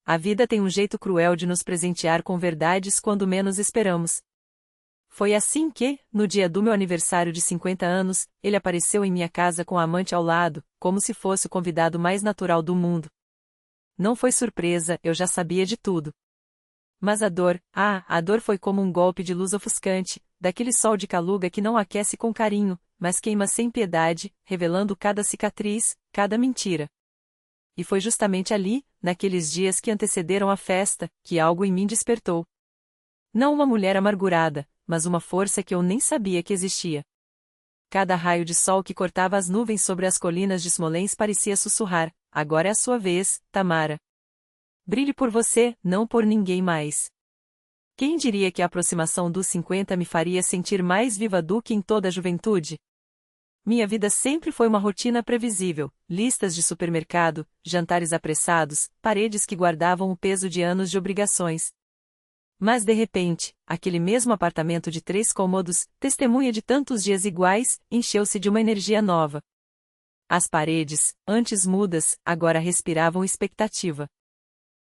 A vida tem um jeito cruel de nos presentear com verdades quando menos esperamos. Foi assim que, no dia do meu aniversário de 50 anos, ele apareceu em minha casa com a amante ao lado, como se fosse o convidado mais natural do mundo. Não foi surpresa, eu já sabia de tudo. Mas a dor foi como um golpe de luz ofuscante, daquele sol de Kaluga que não aquece com carinho, mas queima sem piedade, revelando cada cicatriz, cada mentira. E foi justamente ali, naqueles dias que antecederam a festa, que algo em mim despertou. Não uma mulher amargurada, mas uma força que eu nem sabia que existia. Cada raio de sol que cortava as nuvens sobre as colinas de Smolensk parecia sussurrar: agora é a sua vez, Tamara. Brilhe por você, não por ninguém mais. Quem diria que a aproximação dos 50 me faria sentir mais viva do que em toda a juventude? Minha vida sempre foi uma rotina previsível, listas de supermercado, jantares apressados, paredes que guardavam o peso de anos de obrigações. Mas de repente, aquele mesmo apartamento de 3 cômodos, testemunha de tantos dias iguais, encheu-se de uma energia nova. As paredes, antes mudas, agora respiravam expectativa.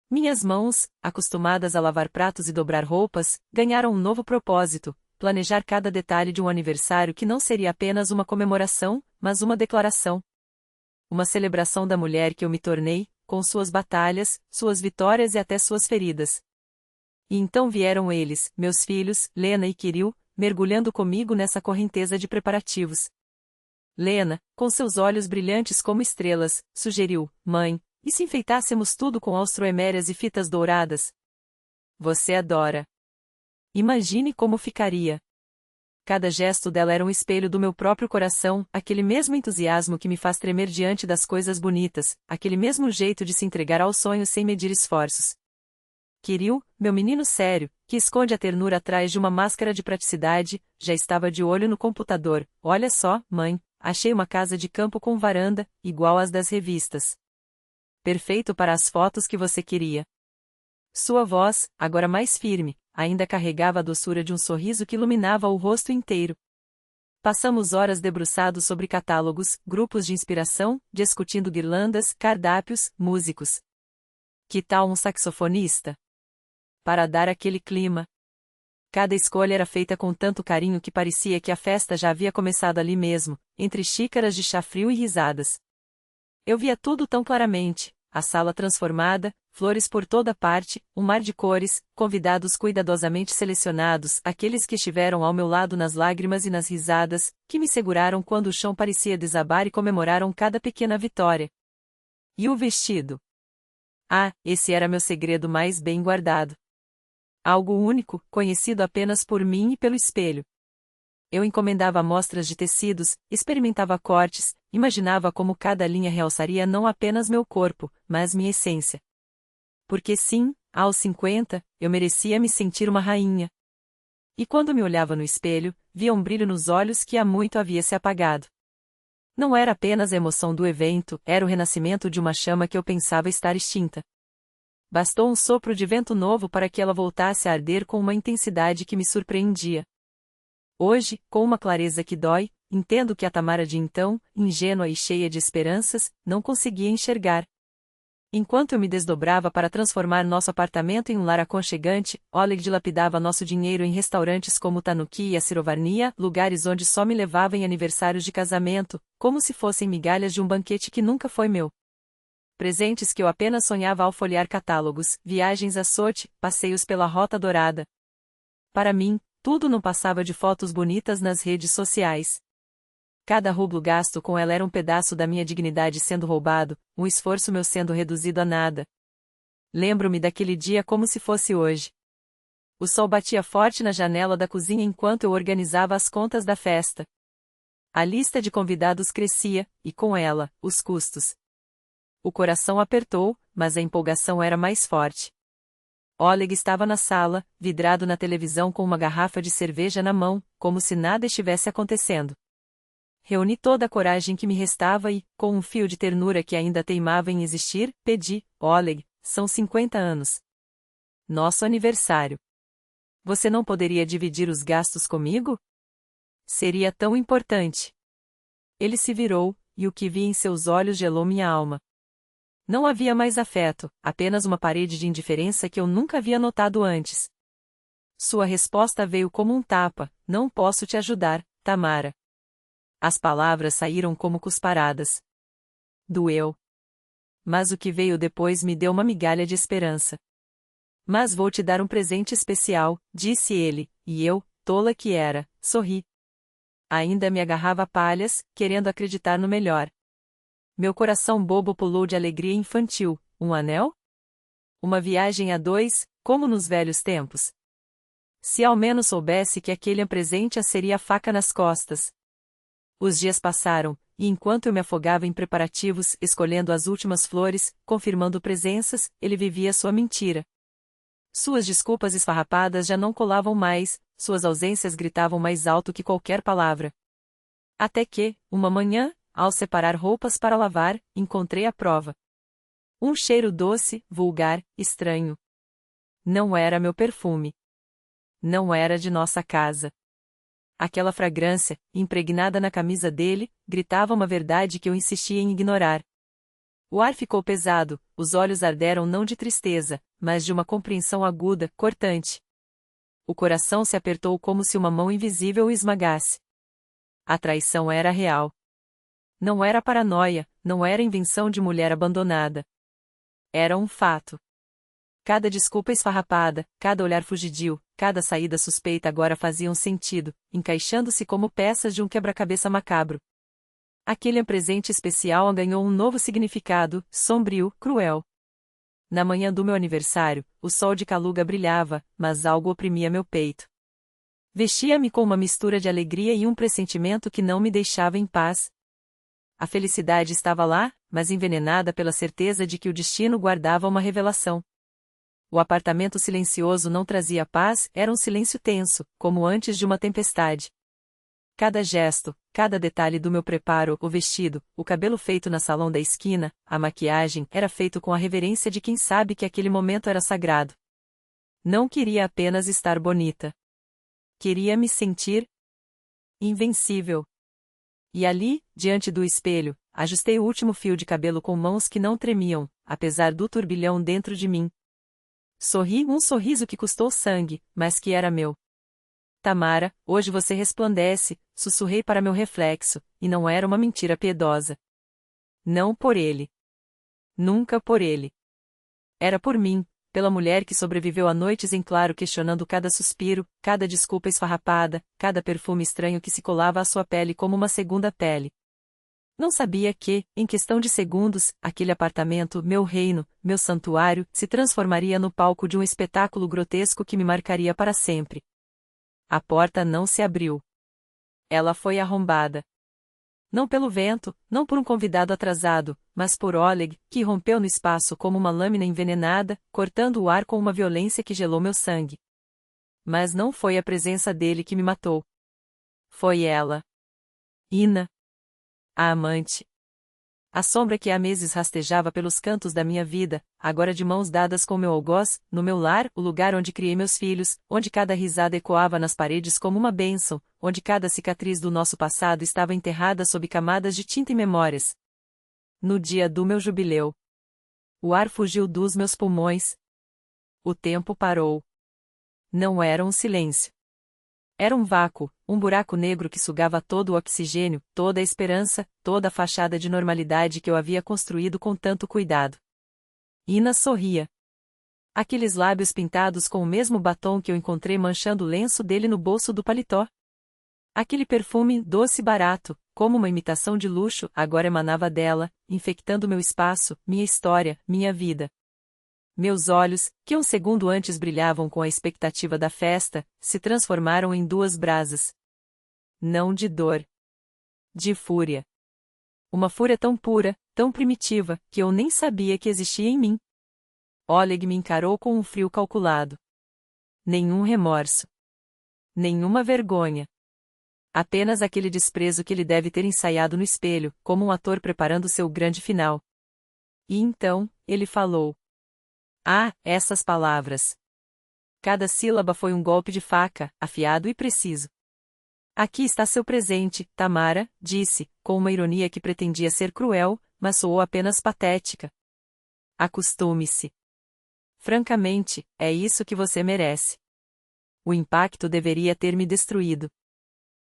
Minhas mãos, acostumadas a lavar pratos e dobrar roupas, ganharam um novo propósito: planejar cada detalhe de um aniversário que não seria apenas uma comemoração, mas uma declaração. Uma celebração da mulher que eu me tornei, com suas batalhas, suas vitórias e até suas feridas. E então vieram eles, meus filhos, Lena e Kirill, mergulhando comigo nessa correnteza de preparativos. Lena, com seus olhos brilhantes como estrelas, sugeriu: mãe, e se enfeitássemos tudo com austroemérias e fitas douradas? Você adora. Imagine como ficaria. Cada gesto dela era um espelho do meu próprio coração, aquele mesmo entusiasmo que me faz tremer diante das coisas bonitas, aquele mesmo jeito de se entregar aos sonhos sem medir esforços. Kirill, meu menino sério, que esconde a ternura atrás de uma máscara de praticidade, já estava de olho no computador. Olha só, mãe, achei uma casa de campo com varanda, igual às das revistas. Perfeito para as fotos que você queria. Sua voz, agora mais firme, ainda carregava a doçura de um sorriso que iluminava o rosto inteiro. Passamos horas debruçados sobre catálogos, grupos de inspiração, discutindo guirlandas, cardápios, músicos. Que tal um saxofonista? Para dar aquele clima. Cada escolha era feita com tanto carinho que parecia que a festa já havia começado ali mesmo, entre xícaras de chá frio e risadas. Eu via tudo tão claramente: a sala transformada, flores por toda parte, um mar de cores, convidados cuidadosamente selecionados, aqueles que estiveram ao meu lado nas lágrimas e nas risadas, que me seguraram quando o chão parecia desabar e comemoraram cada pequena vitória. E o vestido? Ah, esse era meu segredo mais bem guardado. Algo único, conhecido apenas por mim e pelo espelho. Eu encomendava amostras de tecidos, experimentava cortes, imaginava como cada linha realçaria não apenas meu corpo, mas minha essência. Porque sim, aos 50, eu merecia me sentir uma rainha. E quando me olhava no espelho, via um brilho nos olhos que há muito havia se apagado. Não era apenas a emoção do evento, era o renascimento de uma chama que eu pensava estar extinta. Bastou um sopro de vento novo para que ela voltasse a arder com uma intensidade que me surpreendia. Hoje, com uma clareza que dói, entendo que a Tamara de então, ingênua e cheia de esperanças, não conseguia enxergar. Enquanto eu me desdobrava para transformar nosso apartamento em um lar aconchegante, Oleg dilapidava nosso dinheiro em restaurantes como o Tanuki e a Sirovarnia, lugares onde só me levava em aniversários de casamento, como se fossem migalhas de um banquete que nunca foi meu. Presentes que eu apenas sonhava ao folhear catálogos, viagens a Sochi, passeios pela Rota Dourada. Para mim, tudo não passava de fotos bonitas nas redes sociais. Cada rublo gasto com ela era um pedaço da minha dignidade sendo roubado, um esforço meu sendo reduzido a nada. Lembro-me daquele dia como se fosse hoje. O sol batia forte na janela da cozinha enquanto eu organizava as contas da festa. A lista de convidados crescia, e com ela, os custos. O coração apertou, mas a empolgação era mais forte. Oleg estava na sala, vidrado na televisão com uma garrafa de cerveja na mão, como se nada estivesse acontecendo. Reuni toda a coragem que me restava e, com um fio de ternura que ainda teimava em existir, pedi: Oleg, são 50 anos. Nosso aniversário. Você não poderia dividir os gastos comigo? Seria tão importante. Ele se virou, e o que vi em seus olhos gelou minha alma. Não havia mais afeto, apenas uma parede de indiferença que eu nunca havia notado antes. Sua resposta veio como um tapa: não posso te ajudar, Tamara. As palavras saíram como cusparadas. Doeu. Mas o que veio depois me deu uma migalha de esperança. Mas vou te dar um presente especial, disse ele, e eu, tola que era, sorri. Ainda me agarrava a palhas, querendo acreditar no melhor. Meu coração bobo pulou de alegria infantil. Um anel? Uma viagem a dois, como nos velhos tempos. Se ao menos soubesse que aquele presente seria a faca nas costas. Os dias passaram, e enquanto eu me afogava em preparativos, escolhendo as últimas flores, confirmando presenças, ele vivia sua mentira. Suas desculpas esfarrapadas já não colavam mais, suas ausências gritavam mais alto que qualquer palavra. Até que, uma manhã, ao separar roupas para lavar, encontrei a prova. Um cheiro doce, vulgar, estranho. Não era meu perfume. Não era de nossa casa. Aquela fragrância, impregnada na camisa dele, gritava uma verdade que eu insistia em ignorar. O ar ficou pesado, os olhos arderam não de tristeza, mas de uma compreensão aguda, cortante. O coração se apertou como se uma mão invisível o esmagasse. A traição era real. Não era paranoia, não era invenção de mulher abandonada. Era um fato. Cada desculpa esfarrapada, cada olhar fugidio, cada saída suspeita agora faziam sentido, encaixando-se como peças de um quebra-cabeça macabro. Aquele presente especial ganhou um novo significado, sombrio, cruel. Na manhã do meu aniversário, o sol de Kaluga brilhava, mas algo oprimia meu peito. Vestia-me com uma mistura de alegria e um pressentimento que não me deixava em paz. A felicidade estava lá, mas envenenada pela certeza de que o destino guardava uma revelação. O apartamento silencioso não trazia paz, era um silêncio tenso, como antes de uma tempestade. Cada gesto, cada detalhe do meu preparo, o vestido, o cabelo feito na salão da esquina, a maquiagem, era feito com a reverência de quem sabe que aquele momento era sagrado. Não queria apenas estar bonita. Queria me sentir invencível. E ali, diante do espelho, ajustei o último fio de cabelo com mãos que não tremiam, apesar do turbilhão dentro de mim. Sorri um sorriso que custou sangue, mas que era meu. Tamara, hoje você resplandece, sussurrei para meu reflexo, e não era uma mentira piedosa. Não por ele. Nunca por ele. Era por mim, pela mulher que sobreviveu a noites em claro questionando cada suspiro, cada desculpa esfarrapada, cada perfume estranho que se colava à sua pele como uma segunda pele. Não sabia que, em questão de segundos, aquele apartamento, meu reino, meu santuário, se transformaria no palco de um espetáculo grotesco que me marcaria para sempre. A porta não se abriu. Ela foi arrombada. Não pelo vento, não por um convidado atrasado, mas por Oleg, que rompeu no espaço como uma lâmina envenenada, cortando o ar com uma violência que gelou meu sangue. Mas não foi a presença dele que me matou. Foi ela. Ina. A amante. A sombra que há meses rastejava pelos cantos da minha vida, agora de mãos dadas com meu algoz, no meu lar, o lugar onde criei meus filhos, onde cada risada ecoava nas paredes como uma bênção, onde cada cicatriz do nosso passado estava enterrada sob camadas de tinta e memórias. No dia do meu jubileu. O ar fugiu dos meus pulmões. O tempo parou. Não era um silêncio. Era um vácuo, um buraco negro que sugava todo o oxigênio, toda a esperança, toda a fachada de normalidade que eu havia construído com tanto cuidado. Ina sorria. Aqueles lábios pintados com o mesmo batom que eu encontrei manchando o lenço dele no bolso do paletó. Aquele perfume, doce e barato, como uma imitação de luxo, agora emanava dela, infectando meu espaço, minha história, minha vida. Meus olhos, que um segundo antes brilhavam com a expectativa da festa, se transformaram em duas brasas. Não de dor. De fúria. Uma fúria tão pura, tão primitiva, que eu nem sabia que existia em mim. Oleg me encarou com um frio calculado. Nenhum remorso. Nenhuma vergonha. Apenas aquele desprezo que ele deve ter ensaiado no espelho, como um ator preparando seu grande final. E então, ele falou. Ah, essas palavras. Cada sílaba foi um golpe de faca, afiado e preciso. Aqui está seu presente, Tamara, disse, com uma ironia que pretendia ser cruel, mas soou apenas patética. Acostume-se. Francamente, é isso que você merece. O impacto deveria ter me destruído.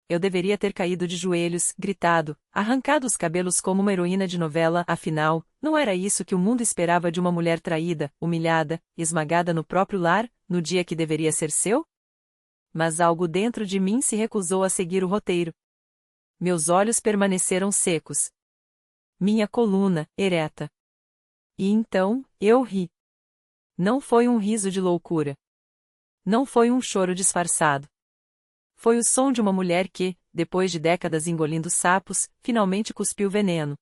Eu deveria ter caído de joelhos, gritado, arrancado os cabelos como uma heroína de novela, afinal, não era isso que o mundo esperava de uma mulher traída, humilhada, esmagada no próprio lar, no dia que deveria ser seu? Mas algo dentro de mim se recusou a seguir o roteiro. Meus olhos permaneceram secos. Minha coluna, ereta. E então, eu ri. Não foi um riso de loucura. Não foi um choro disfarçado. Foi o som de uma mulher que, depois de décadas engolindo sapos, finalmente cuspiu veneno.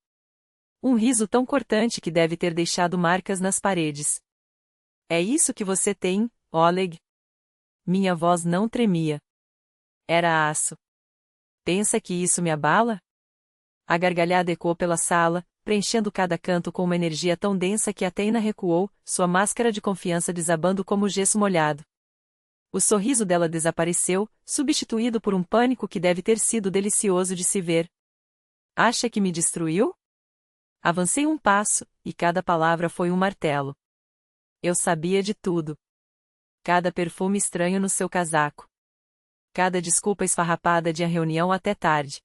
Um riso tão cortante que deve ter deixado marcas nas paredes. É isso que você tem, Oleg? Minha voz não tremia. Era aço. Pensa que isso me abala? A gargalhada ecoou pela sala, preenchendo cada canto com uma energia tão densa que até Ina recuou, sua máscara de confiança desabando como gesso molhado. O sorriso dela desapareceu, substituído por um pânico que deve ter sido delicioso de se ver. Acha que me destruiu? Avancei um passo, e cada palavra foi um martelo. Eu sabia de tudo. Cada perfume estranho no seu casaco. Cada desculpa esfarrapada de a reunião até tarde.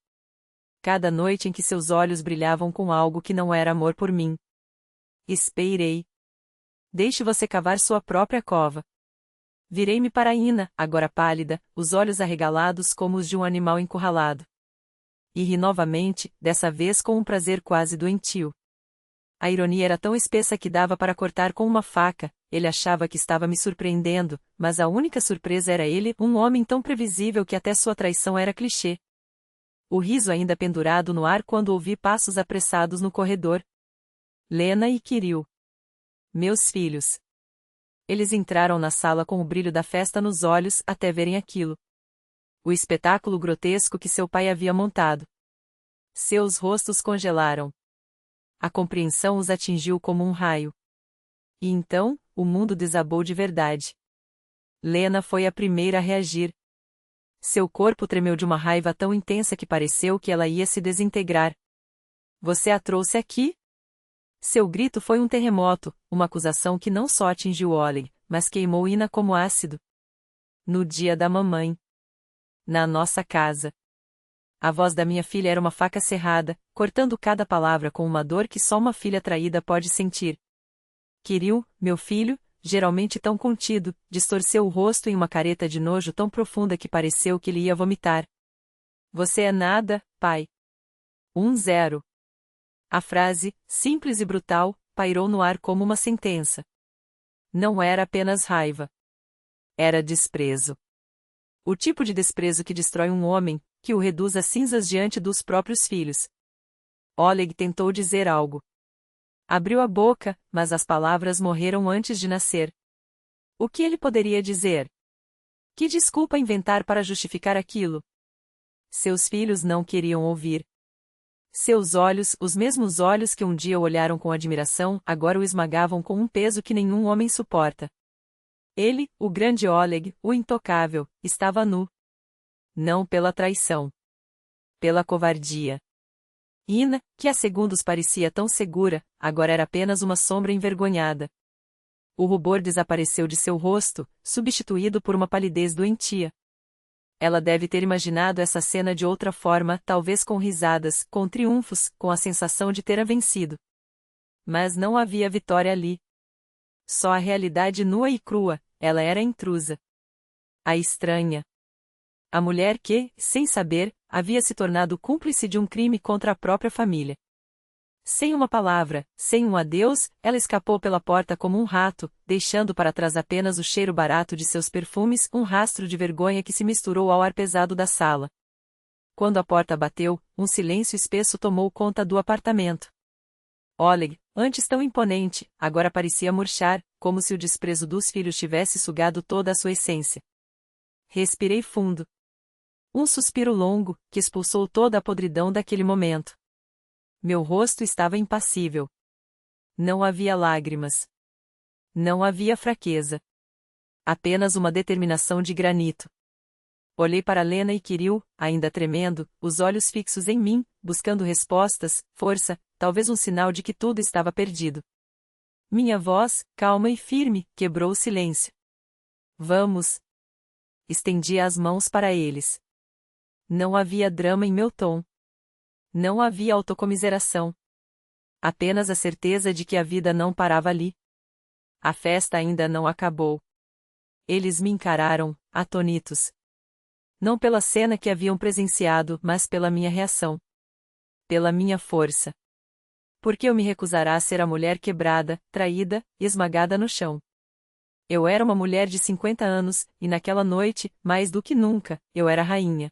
Cada noite em que seus olhos brilhavam com algo que não era amor por mim. Esperei. Deixe você cavar sua própria cova. Virei-me para Ina, agora pálida, os olhos arregalados como os de um animal encurralado. E ri novamente, dessa vez com um prazer quase doentio. A ironia era tão espessa que dava para cortar com uma faca, ele achava que estava me surpreendendo, mas a única surpresa era ele, um homem tão previsível que até sua traição era clichê. O riso ainda pendurado no ar quando ouvi passos apressados no corredor. Lena e Kirill. Meus filhos. Eles entraram na sala com o brilho da festa nos olhos até verem aquilo. O espetáculo grotesco que seu pai havia montado. Seus rostos congelaram. A compreensão os atingiu como um raio. E então, o mundo desabou de verdade. Lena foi a primeira a reagir. Seu corpo tremeu de uma raiva tão intensa que pareceu que ela ia se desintegrar. Você a trouxe aqui? Seu grito foi um terremoto, uma acusação que não só atingiu Oleg, mas queimou Ina como ácido. No dia da mamãe. Na nossa casa. A voz da minha filha era uma faca cerrada, cortando cada palavra com uma dor que só uma filha traída pode sentir. Kirill, meu filho, geralmente tão contido, distorceu o rosto em uma careta de nojo tão profunda que pareceu que ele ia vomitar. Você é nada, pai. 1-0. A frase, simples e brutal, pairou no ar como uma sentença. Não era apenas raiva. Era desprezo. O tipo de desprezo que destrói um homem, que o reduz a cinzas diante dos próprios filhos. Oleg tentou dizer algo. Abriu a boca, mas as palavras morreram antes de nascer. O que ele poderia dizer? Que desculpa inventar para justificar aquilo? Seus filhos não queriam ouvir. Seus olhos, os mesmos olhos que um dia o olharam com admiração, agora o esmagavam com um peso que nenhum homem suporta. Ele, o grande Oleg, o intocável, estava nu. Não pela traição. Pela covardia. Ina, que há segundos parecia tão segura, agora era apenas uma sombra envergonhada. O rubor desapareceu de seu rosto, substituído por uma palidez doentia. Ela deve ter imaginado essa cena de outra forma, talvez com risadas, com triunfos, com a sensação de ter vencido. Mas não havia vitória ali. Só a realidade nua e crua, ela era a intrusa. A estranha. A mulher que, sem saber, havia se tornado cúmplice de um crime contra a própria família. Sem uma palavra, sem um adeus, ela escapou pela porta como um rato, deixando para trás apenas o cheiro barato de seus perfumes, um rastro de vergonha que se misturou ao ar pesado da sala. Quando a porta bateu, um silêncio espesso tomou conta do apartamento. Oleg, antes tão imponente, agora parecia murchar, como se o desprezo dos filhos tivesse sugado toda a sua essência. Respirei fundo. Um suspiro longo, que expulsou toda a podridão daquele momento. Meu rosto estava impassível. Não havia lágrimas. Não havia fraqueza. Apenas uma determinação de granito. Olhei para Lena e Kirill, ainda tremendo, os olhos fixos em mim, buscando respostas, força, talvez um sinal de que tudo estava perdido. Minha voz, calma e firme, quebrou o silêncio. Vamos. Estendi as mãos para eles. Não havia drama em meu tom. Não havia autocomiseração. Apenas a certeza de que a vida não parava ali. A festa ainda não acabou. Eles me encararam, atônitos. Não pela cena que haviam presenciado, mas pela minha reação. Pela minha força. Porque eu me recusará a ser a mulher quebrada, traída, esmagada no chão. Eu era uma mulher de 50 anos, e naquela noite, mais do que nunca, eu era rainha.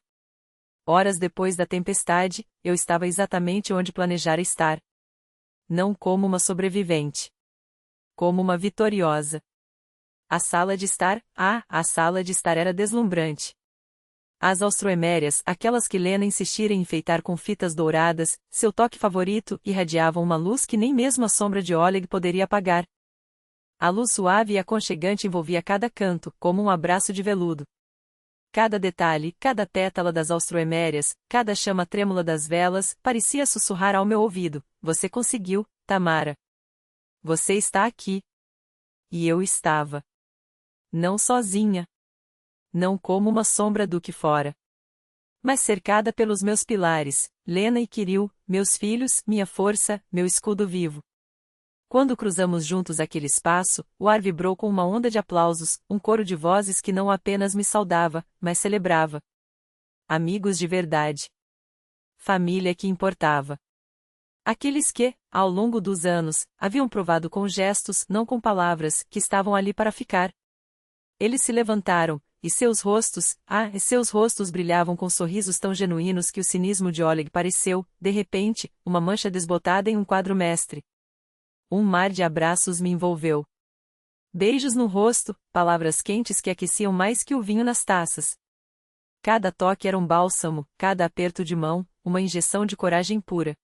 Horas depois da tempestade, eu estava exatamente onde planejara estar. Não como uma sobrevivente. Como uma vitoriosa. A sala de estar era deslumbrante. As austroemérias, aquelas que Lena insistira em enfeitar com fitas douradas, seu toque favorito, irradiavam uma luz que nem mesmo a sombra de Oleg poderia apagar. A luz suave e aconchegante envolvia cada canto, como um abraço de veludo. Cada detalhe, cada pétala das austroemérias, cada chama trêmula das velas, parecia sussurrar ao meu ouvido: você conseguiu, Tamara. Você está aqui. E eu estava. Não sozinha. Não como uma sombra do que fora. Mas cercada pelos meus pilares, Lena e Kirill, meus filhos, minha força, meu escudo vivo. Quando cruzamos juntos aquele espaço, o ar vibrou com uma onda de aplausos, um coro de vozes que não apenas me saudava, mas celebrava. Amigos de verdade. Família que importava. Aqueles que, ao longo dos anos, haviam provado com gestos, não com palavras, que estavam ali para ficar. Eles se levantaram, e seus rostos brilhavam com sorrisos tão genuínos que o cinismo de Oleg pareceu, de repente, uma mancha desbotada em um quadro mestre. Um mar de abraços me envolveu. Beijos no rosto, palavras quentes que aqueciam mais que o vinho nas taças. Cada toque era um bálsamo, cada aperto de mão, uma injeção de coragem pura.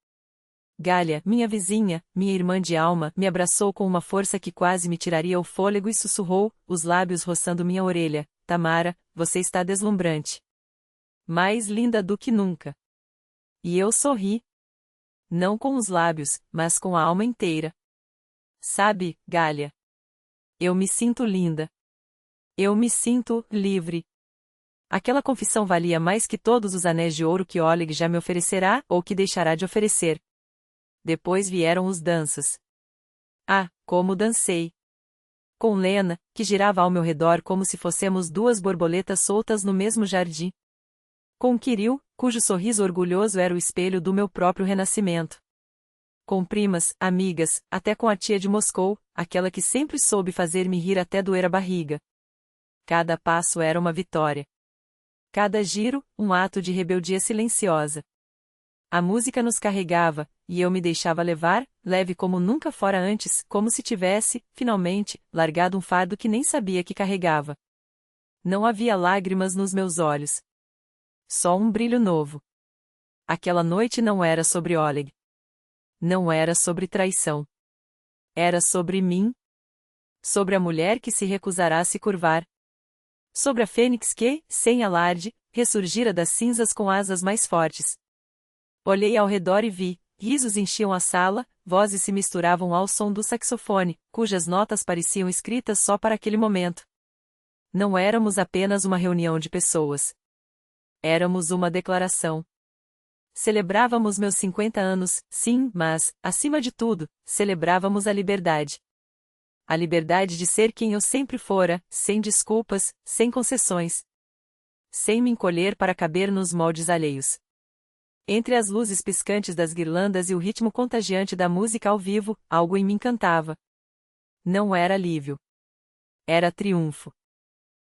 Gália, minha vizinha, minha irmã de alma, me abraçou com uma força que quase me tiraria o fôlego e sussurrou, os lábios roçando minha orelha: Tamara, você está deslumbrante. Mais linda do que nunca. E eu sorri. Não com os lábios, mas com a alma inteira. Sabe, Gália? Eu me sinto linda. Eu me sinto livre. Aquela confissão valia mais que todos os anéis de ouro que Oleg já me oferecerá ou que deixará de oferecer. Depois vieram os danças. Ah, como dancei! Com Lena, que girava ao meu redor como se fôssemos duas borboletas soltas no mesmo jardim. Com Kirill, cujo sorriso orgulhoso era o espelho do meu próprio renascimento. Com primas, amigas, até com a tia de Moscou, aquela que sempre soube fazer-me rir até doer a barriga. Cada passo era uma vitória. Cada giro, um ato de rebeldia silenciosa. A música nos carregava, e eu me deixava levar, leve como nunca fora antes, como se tivesse, finalmente, largado um fardo que nem sabia que carregava. Não havia lágrimas nos meus olhos. Só um brilho novo. Aquela noite não era sobre Oleg. Não era sobre traição. Era sobre mim. Sobre a mulher que se recusará a se curvar. Sobre a fênix que, sem alarde, ressurgira das cinzas com asas mais fortes. Olhei ao redor e vi, risos enchiam a sala, vozes se misturavam ao som do saxofone, cujas notas pareciam escritas só para aquele momento. Não éramos apenas uma reunião de pessoas. Éramos uma declaração. Celebrávamos meus 50 anos, sim, mas, acima de tudo, celebrávamos a liberdade. A liberdade de ser quem eu sempre fora, sem desculpas, sem concessões. Sem me encolher para caber nos moldes alheios. Entre as luzes piscantes das guirlandas e o ritmo contagiante da música ao vivo, algo em mim cantava. Não era alívio. Era triunfo.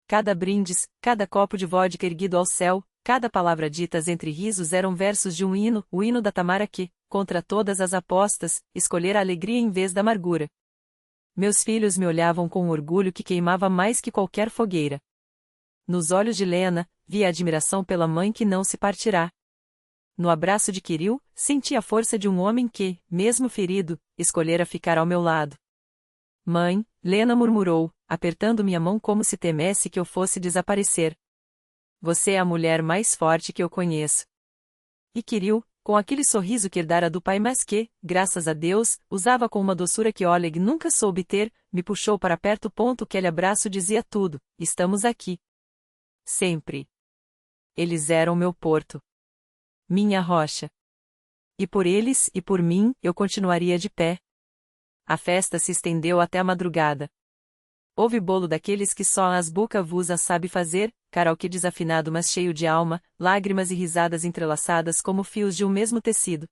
Cada brindis, cada copo de vodka erguido ao céu, cada palavra ditas entre risos eram versos de um hino, o hino da Tamara que, contra todas as apostas, escolhera a alegria em vez da amargura. Meus filhos me olhavam com um orgulho que queimava mais que qualquer fogueira. Nos olhos de Lena, vi a admiração pela mãe que não se partirá. No abraço de Kirill, senti a força de um homem que, mesmo ferido, escolhera ficar ao meu lado. Mãe, Lena murmurou, apertando minha mão como se temesse que eu fosse desaparecer. Você é a mulher mais forte que eu conheço. E Kirill, com aquele sorriso que herdara do pai mas que, graças a Deus, usava com uma doçura que Oleg nunca soube ter, me puxou para perto. Aquele abraço dizia tudo: estamos aqui. Sempre. Eles eram meu porto. Minha rocha. E por eles e por mim, eu continuaria de pé. A festa se estendeu até a madrugada. Houve bolo daqueles que só as boca-vusa sabe fazer, karaokê desafinado mas cheio de alma, lágrimas e risadas entrelaçadas como fios de um mesmo tecido.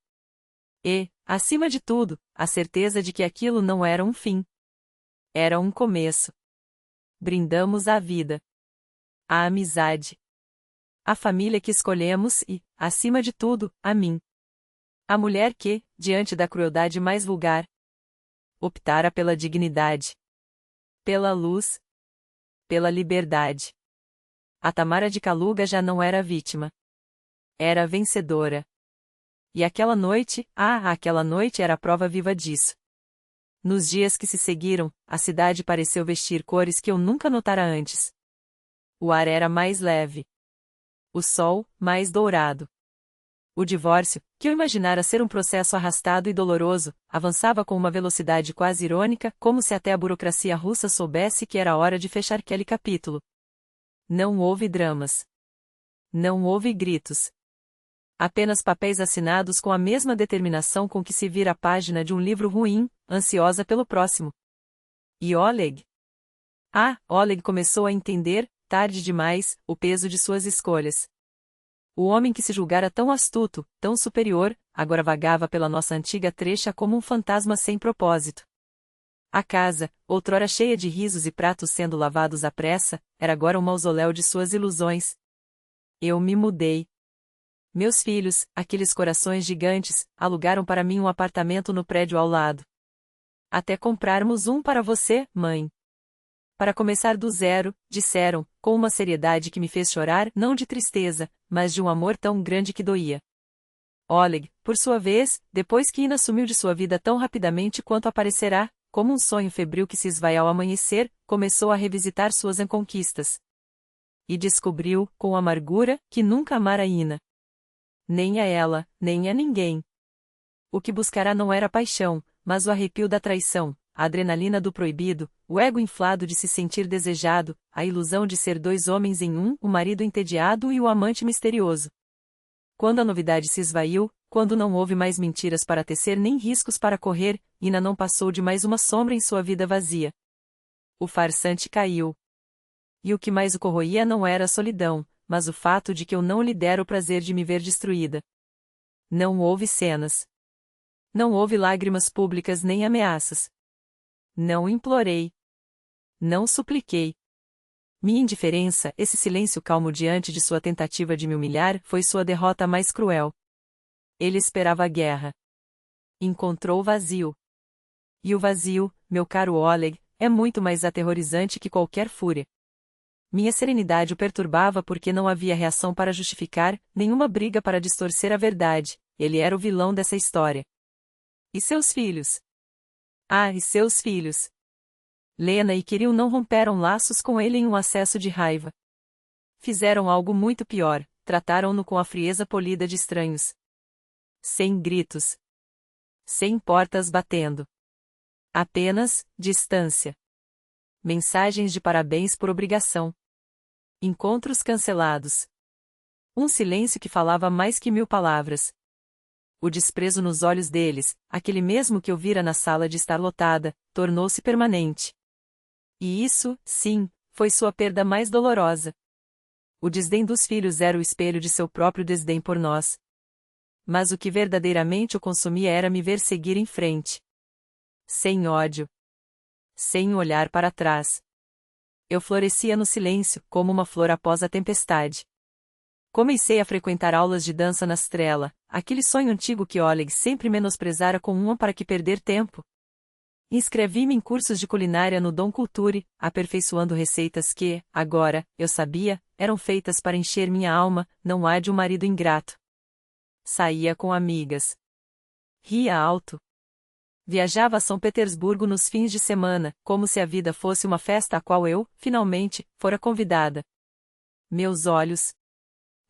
E, acima de tudo, a certeza de que aquilo não era um fim. Era um começo. Brindamos à vida. À amizade. À família que escolhemos e, acima de tudo, a mim. A mulher que, diante da crueldade mais vulgar, optara pela dignidade. Pela luz. Pela liberdade. A Tamara de Kaluga já não era vítima. Era vencedora. E aquela noite era a prova viva disso. Nos dias que se seguiram, a cidade pareceu vestir cores que eu nunca notara antes. O ar era mais leve. O sol, mais dourado. O divórcio, que eu imaginara ser um processo arrastado e doloroso, avançava com uma velocidade quase irônica, como se até a burocracia russa soubesse que era hora de fechar aquele capítulo. Não houve dramas. Não houve gritos. Apenas papéis assinados com a mesma determinação com que se vira a página de um livro ruim, ansiosa pelo próximo. E Oleg? Oleg começou a entender, tarde demais, o peso de suas escolhas. O homem que se julgara tão astuto, tão superior, agora vagava pela nossa antiga trecha como um fantasma sem propósito. A casa, outrora cheia de risos e pratos sendo lavados à pressa, era agora um mausoléu de suas ilusões. Eu me mudei. Meus filhos, aqueles corações gigantes, alugaram para mim um apartamento no prédio ao lado. Até comprarmos um para você, mãe. Para começar do zero, disseram, com uma seriedade que me fez chorar, não de tristeza, mas de um amor tão grande que doía. Oleg, por sua vez, depois que Ina sumiu de sua vida tão rapidamente quanto aparecerá, como um sonho febril que se esvai ao amanhecer, começou a revisitar suas conquistas. E descobriu, com amargura, que nunca amara Ina. Nem a ela, nem a ninguém. O que buscará não era paixão, mas o arrepio da traição, a adrenalina do proibido, o ego inflado de se sentir desejado, a ilusão de ser dois homens em um, o marido entediado e o amante misterioso. Quando a novidade se esvaiu, quando não houve mais mentiras para tecer nem riscos para correr, Ina não passou de mais uma sombra em sua vida vazia. O farsante caiu. E o que mais o corroía não era a solidão, mas o fato de que eu não lhe dera o prazer de me ver destruída. Não houve cenas. Não houve lágrimas públicas nem ameaças. Não implorei. Não supliquei. Minha indiferença, esse silêncio calmo diante de sua tentativa de me humilhar, foi sua derrota mais cruel. Ele esperava a guerra. Encontrou vazio. E o vazio, meu caro Oleg, é muito mais aterrorizante que qualquer fúria. Minha serenidade o perturbava porque não havia reação para justificar, nenhuma briga para distorcer a verdade. Ele era o vilão dessa história. E seus filhos? E seus filhos? Lena e Kirill não romperam laços com ele em um acesso de raiva. Fizeram algo muito pior, trataram-no com a frieza polida de estranhos. Sem gritos. Sem portas batendo. Apenas, distância. Mensagens de parabéns por obrigação. Encontros cancelados. Um silêncio que falava mais que 1000 palavras. O desprezo nos olhos deles, aquele mesmo que eu vira na sala de estar lotada, tornou-se permanente. E isso, sim, foi sua perda mais dolorosa. O desdém dos filhos era o espelho de seu próprio desdém por nós. Mas o que verdadeiramente o consumia era me ver seguir em frente. Sem ódio. Sem olhar para trás. Eu florescia no silêncio, como uma flor após a tempestade. Comecei a frequentar aulas de dança na Strela, aquele sonho antigo que Oleg sempre menosprezara com uma para que perder tempo. Inscrevi-me em cursos de culinária no Dom Culture, aperfeiçoando receitas que, agora, eu sabia, eram feitas para encher minha alma, não a de um marido ingrato. Saía com amigas. Ria alto. Viajava a São Petersburgo nos fins de semana, como se a vida fosse uma festa a qual eu, finalmente, fora convidada. Meus olhos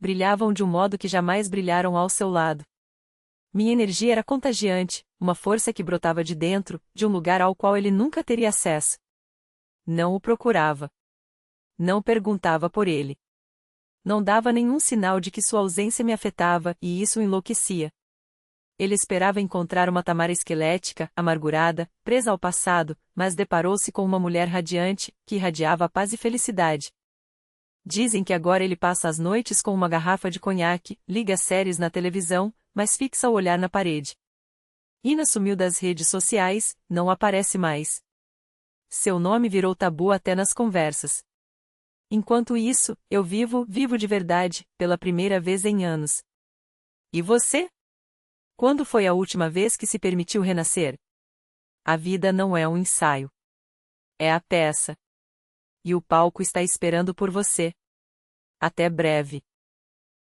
brilhavam de um modo que jamais brilharam ao seu lado. Minha energia era contagiante, uma força que brotava de dentro, de um lugar ao qual ele nunca teria acesso. Não o procurava. Não perguntava por ele. Não dava nenhum sinal de que sua ausência me afetava, e isso o enlouquecia. Ele esperava encontrar uma Tamara esquelética, amargurada, presa ao passado, mas deparou-se com uma mulher radiante, que irradiava paz e felicidade. Dizem que agora ele passa as noites com uma garrafa de conhaque, liga séries na televisão, mas fixa o olhar na parede. Ina sumiu das redes sociais, não aparece mais. Seu nome virou tabu até nas conversas. Enquanto isso, eu vivo de verdade, pela primeira vez em anos. E você? Quando foi a última vez que se permitiu renascer? A vida não é um ensaio. É a peça. E o palco está esperando por você. Até breve.